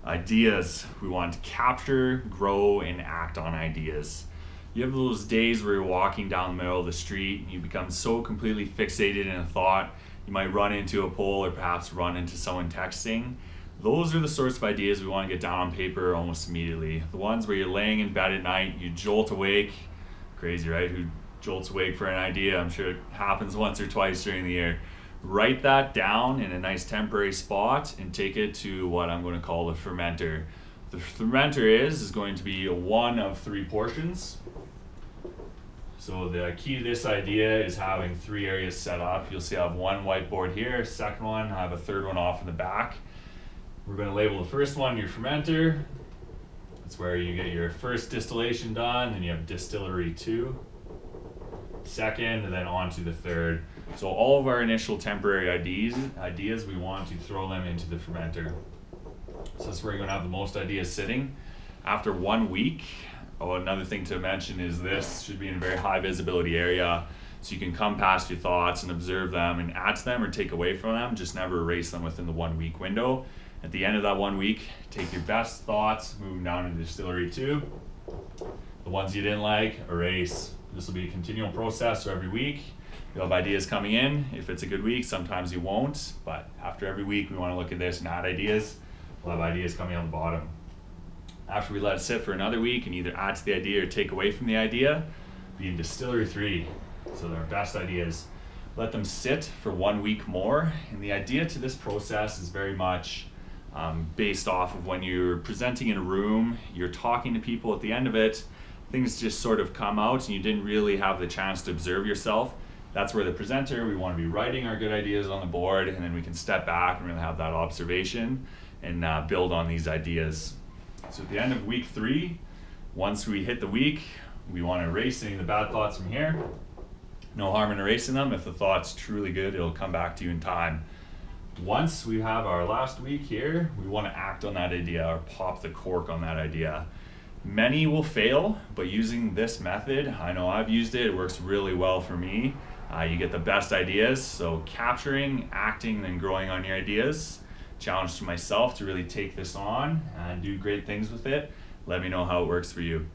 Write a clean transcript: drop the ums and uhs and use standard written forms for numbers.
Ideas. We want to capture, grow, and act on ideas. You have those days where you're walking down the middle of the street and you become so completely fixated in a thought, you might run into a pole or perhaps run into someone texting. Those are the sorts of ideas we want to get down on paper almost immediately. The ones where you're laying in bed at night, you jolt awake. Crazy, right? Who jolts awake for an idea? I'm sure it happens once or twice during the year. Write that down in a nice temporary spot and take it to what I'm going to call the fermenter. The fermenter is going to be one of 3 portions. So the key to this idea is having 3 areas set up. You'll see I have one whiteboard here, second one, I have a third one off in the back. We're going to label the first one your fermenter. That's where you get your first distillation done, then you have distillery 2, second, and then on to the third. So all of our initial temporary ideas, we want to throw them into the fermenter. So that's where you're going to have the most ideas sitting. After 1 week, another thing to mention is this should be in a very high visibility area, so you can come past your thoughts and observe them and add to them or take away from them, just never erase them within the 1 week window. At the end of that 1 week, take your best thoughts, move them down into distillery 2. The ones you didn't like, erase. This will be a continual process, so every week you'll have ideas coming in. If it's a good week, sometimes you won't, but after every week we want to look at this and add ideas. We'll have ideas coming on the bottom. After we let it sit for another week and either add to the idea or take away from the idea, be in distillery 3. So they're our best ideas. Let them sit for 1 week more, and the idea to this process is very much based off of when you're presenting in a room, you're talking to people. At the end of it, things just sort of come out and you didn't really have the chance to observe yourself. That's where the presenter, we want to be writing our good ideas on the board, and then we can step back and really have that observation and build on these ideas. So at the end of week 3, once we hit the week, we want to erase any of the bad thoughts from here. No harm in erasing them. If the thought's truly good, it'll come back to you in time. Once we have our last week here, we want to act on that idea or pop the cork on that idea. Many will fail, but using this method, I know I've used it, it works really well for me. You get the best ideas, so capturing, acting, and growing on your ideas. Challenge to myself to really take this on and do great things with it. Let me know how it works for you.